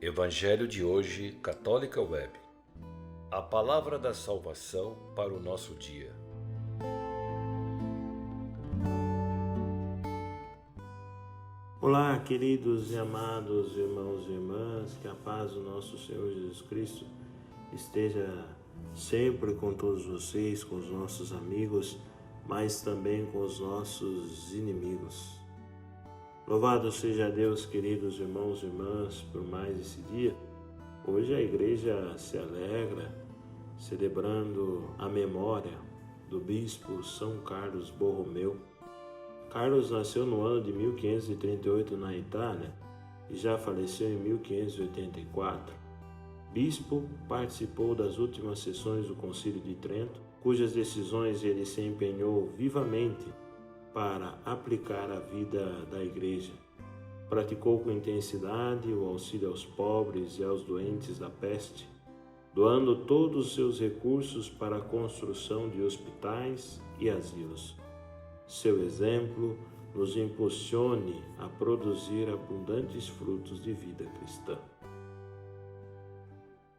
Evangelho de hoje, Católica Web. A palavra da salvação para o nosso dia. Olá, queridos e amados irmãos e irmãs, que a paz do nosso Senhor Jesus Cristo esteja sempre com todos vocês, com os nossos amigos, mas também com os nossos inimigos. Louvado seja Deus, queridos irmãos e irmãs, por mais esse dia. Hoje a igreja se alegra, celebrando a memória do bispo São Carlos Borromeu. Carlos nasceu no ano de 1538 na Itália e já faleceu em 1584. Bispo, participou das últimas sessões do Concílio de Trento, cujas decisões ele se empenhou vivamente para aplicar à vida da igreja. Praticou com intensidade o auxílio aos pobres e aos doentes da peste, doando todos os seus recursos para a construção de hospitais e asilos. Seu exemplo nos impulsione a produzir abundantes frutos de vida cristã.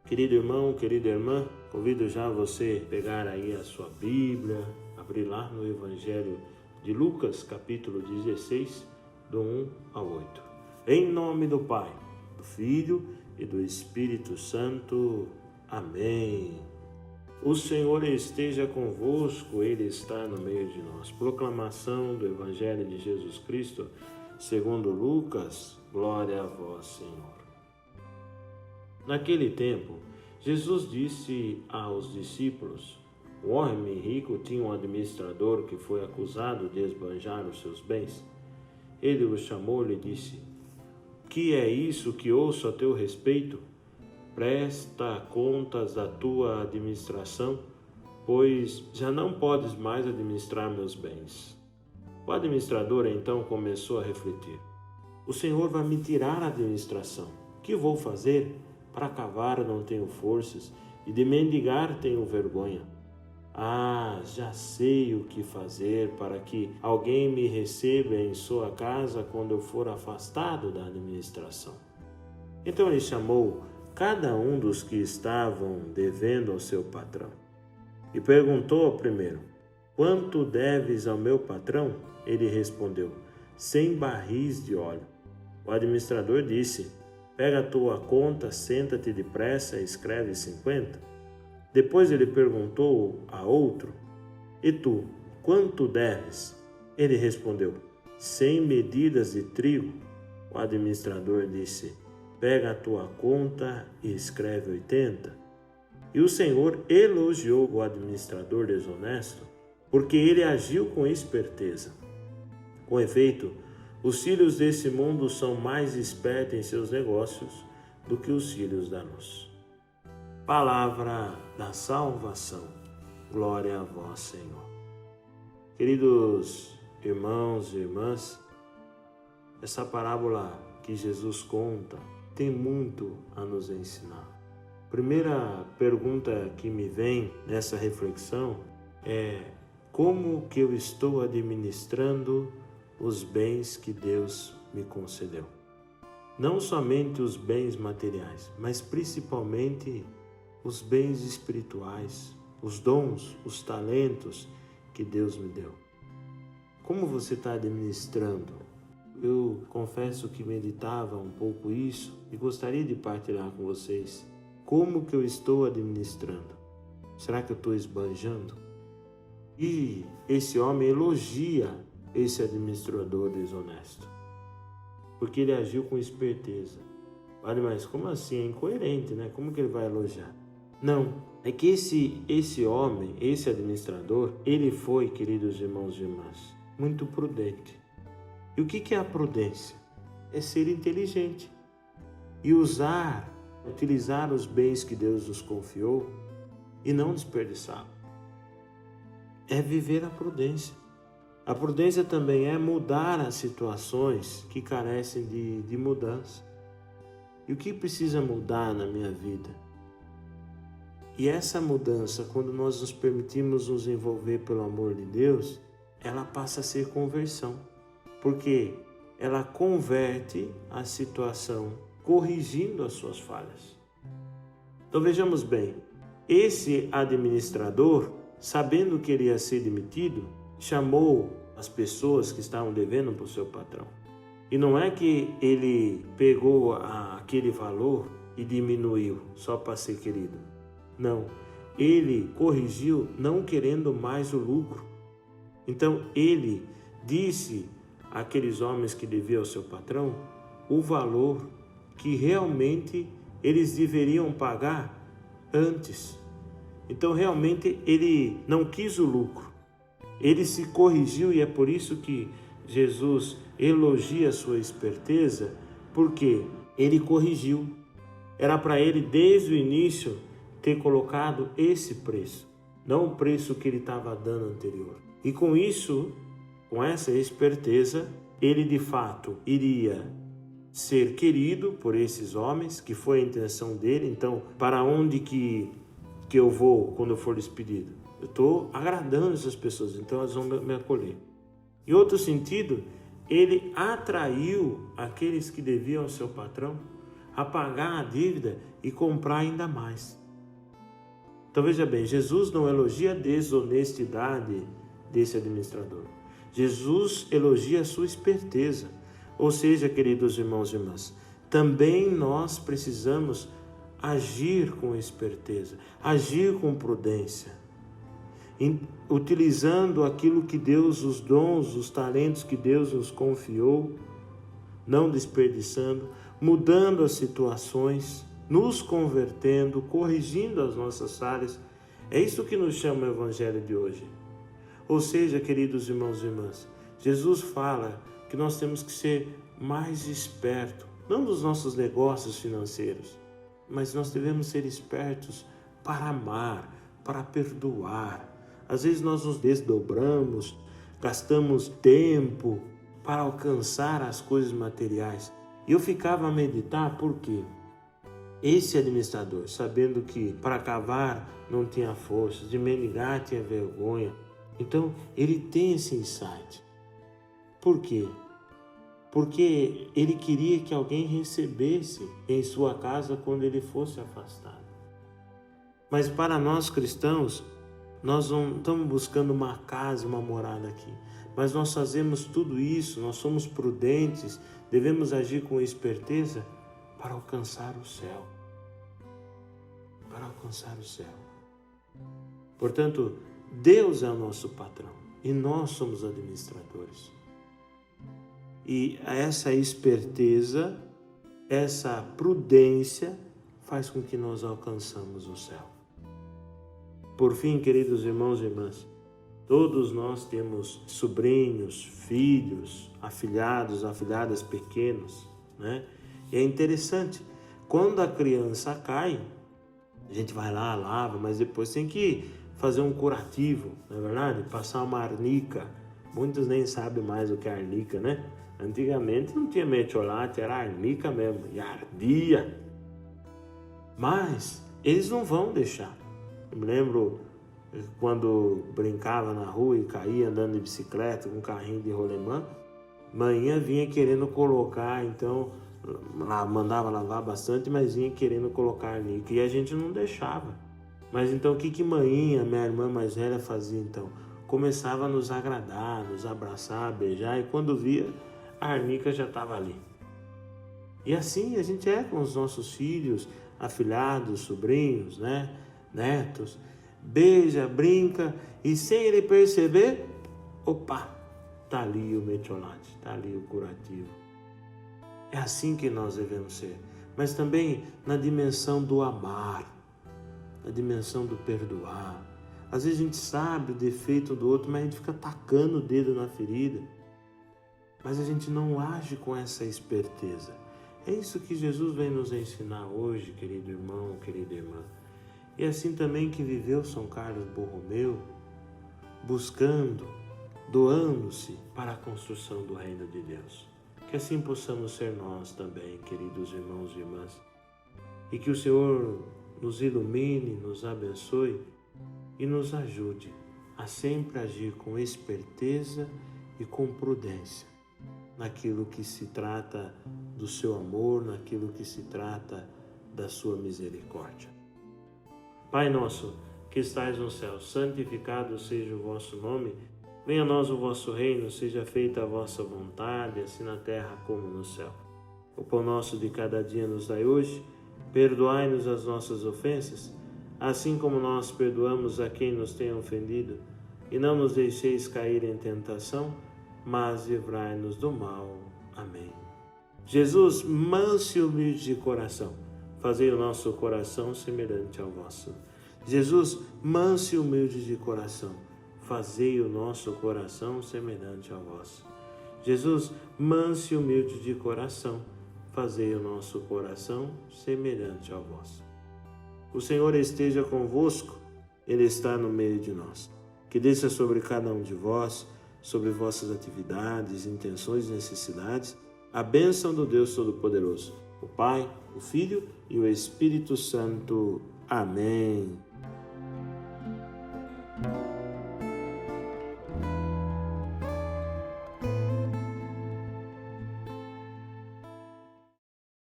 Querido irmão, querida irmã, convido já você a pegar aí a sua Bíblia, abrir lá no Evangelho de Lucas, capítulo 16, do 1 ao 8. Em nome do Pai, do Filho e do Espírito Santo. Amém. O Senhor esteja convosco, Ele está no meio de nós. Proclamação do Evangelho de Jesus Cristo, segundo Lucas. Glória a vós, Senhor. Naquele tempo, Jesus disse aos discípulos: um homem rico tinha um administrador que foi acusado de esbanjar os seus bens. Ele o chamou e lhe disse: que é isso que ouço a teu respeito? Presta contas da tua administração, pois já não podes mais administrar meus bens. O administrador então começou a refletir: o Senhor vai me tirar a administração. O que vou fazer? Para cavar não tenho forças e de mendigar tenho vergonha. Ah, já sei o que fazer para que alguém me receba em sua casa quando eu for afastado da administração. Então ele chamou cada um dos que estavam devendo ao seu patrão e perguntou ao primeiro: quanto deves ao meu patrão? Ele respondeu: 100 barris de óleo. O administrador disse: pega a tua conta, senta-te depressa e escreve 50. Depois ele perguntou a outro: e tu, quanto deves? Ele respondeu: 100 medidas de trigo. O administrador disse: pega a tua conta e escreve 80. E o Senhor elogiou o administrador desonesto, porque ele agiu com esperteza. Com efeito, os filhos desse mundo são mais espertos em seus negócios do que os filhos da luz. Palavra da salvação. Glória a vós, Senhor. Queridos irmãos e irmãs, essa parábola que Jesus conta tem muito a nos ensinar. Primeira pergunta que me vem nessa reflexão é: como que eu estou administrando os bens que Deus me concedeu? Não somente os bens materiais, mas principalmente os bens espirituais, os dons, os talentos que Deus me deu. Como você está administrando? Eu confesso que meditava um pouco isso e gostaria de partilhar com vocês. Como que eu estou administrando? Será que eu estou esbanjando? E esse homem elogia esse administrador desonesto, porque ele agiu com esperteza. Olha, mas como assim? É incoerente, né? Como que ele vai elogiar? Não, é que esse homem, esse administrador, ele foi, queridos irmãos e irmãs, muito prudente. E o que é a prudência? É ser inteligente e utilizar os bens que Deus nos confiou e não desperdiçá-los. É viver a prudência. A prudência também é mudar as situações que carecem de mudança. E o que precisa mudar na minha vida? E essa mudança, quando nós nos permitimos nos envolver pelo amor de Deus, ela passa a ser conversão. Porque ela converte a situação corrigindo as suas falhas. Então vejamos bem, esse administrador, sabendo que ele ia ser demitido, chamou as pessoas que estavam devendo para o seu patrão. E não é que ele pegou aquele valor e diminuiu só para ser querido. Não, ele corrigiu não querendo mais o lucro. Então ele disse àqueles homens que deviam ao seu patrão o valor que realmente eles deveriam pagar antes. Então realmente ele não quis o lucro. Ele se corrigiu e é por isso que Jesus elogia a sua esperteza, porque ele corrigiu. Era para ele desde o início ter colocado esse preço, não o preço que ele estava dando anterior. E com isso, com essa esperteza, ele de fato iria ser querido por esses homens, que foi a intenção dele. Então, para onde que eu vou quando eu for despedido? Eu estou agradando essas pessoas, então elas vão me acolher. Em outro sentido, ele atraiu aqueles que deviam ao seu patrão a pagar a dívida e comprar ainda mais. Então veja bem, Jesus não elogia a desonestidade desse administrador. Jesus elogia a sua esperteza. Ou seja, queridos irmãos e irmãs, também nós precisamos agir com esperteza, agir com prudência, utilizando aquilo que Deus, os dons, os talentos que Deus nos confiou, não desperdiçando, mudando as situações, nos convertendo, corrigindo as nossas falhas. É isso que nos chama o Evangelho de hoje. Ou seja, queridos irmãos e irmãs, Jesus fala que nós temos que ser mais espertos, não dos nossos negócios financeiros, mas nós devemos ser espertos para amar, para perdoar. Às vezes nós nos desdobramos, gastamos tempo para alcançar as coisas materiais. E eu ficava a meditar porque esse administrador, sabendo que para cavar não tinha força, de mendigar tinha vergonha, então ele tem esse insight. Por quê? Porque ele queria que alguém recebesse em sua casa quando ele fosse afastado. Mas para nós cristãos, nós não estamos buscando uma casa, uma morada aqui, mas nós fazemos tudo isso, nós somos prudentes, devemos agir com esperteza para alcançar o céu. Para alcançar o céu. Portanto, Deus é o nosso patrão e nós somos administradores. E essa esperteza, essa prudência faz com que nós alcançamos o céu. Por fim, queridos irmãos e irmãs, todos nós temos sobrinhos, filhos, afilhados, afilhadas pequenos, né? E é interessante, quando a criança cai, a gente vai lá, lava, mas depois tem que fazer um curativo, não é verdade? Passar uma arnica. Muitos nem sabem mais o que é arnica, né? Antigamente não tinha metiolate, era arnica mesmo, e ardia. Mas eles não vão deixar. Eu me lembro quando brincava na rua e caía andando de bicicleta com um carrinho de rolemã, manhã vinha querendo colocar, então mandava lavar bastante, mas vinha querendo colocar arnica e a gente não deixava. Mas então o que manhinha, minha irmã mais velha, fazia então? Começava a nos agradar, nos abraçar, beijar, e quando via, a arnica já estava ali. E assim a gente é com os nossos filhos, afilhados, sobrinhos, né? Netos. Beija, brinca e sem ele perceber, opa, está ali o metiolate, está ali o curativo. É assim que nós devemos ser. Mas também na dimensão do amar, na dimensão do perdoar. Às vezes a gente sabe o defeito do outro, mas a gente fica tacando o dedo na ferida. Mas a gente não age com essa esperteza. É isso que Jesus vem nos ensinar hoje, querido irmão, querida irmã. E assim também que viveu São Carlos Borromeu, buscando, doando-se para a construção do reino de Deus. Que assim possamos ser nós também, queridos irmãos e irmãs. E que o Senhor nos ilumine, nos abençoe e nos ajude a sempre agir com esperteza e com prudência naquilo que se trata do seu amor, naquilo que se trata da sua misericórdia. Pai nosso, que estais no céu, santificado seja o vosso nome. Venha a nós o vosso reino, seja feita a vossa vontade, assim na terra como no céu. O pão nosso de cada dia nos dai hoje. Perdoai-nos as nossas ofensas, assim como nós perdoamos a quem nos tem ofendido. E não nos deixeis cair em tentação, mas livrai-nos do mal. Amém. Jesus, manso e humilde de coração, fazei o nosso coração semelhante ao vosso. Jesus, manso e humilde de coração, fazei o nosso coração semelhante ao vosso. Jesus, manso e humilde de coração, fazei o nosso coração semelhante ao vosso. O Senhor esteja convosco, Ele está no meio de nós. Que desça sobre cada um de vós, sobre vossas atividades, intenções e necessidades, a bênção do Deus Todo-Poderoso, o Pai, o Filho e o Espírito Santo. Amém.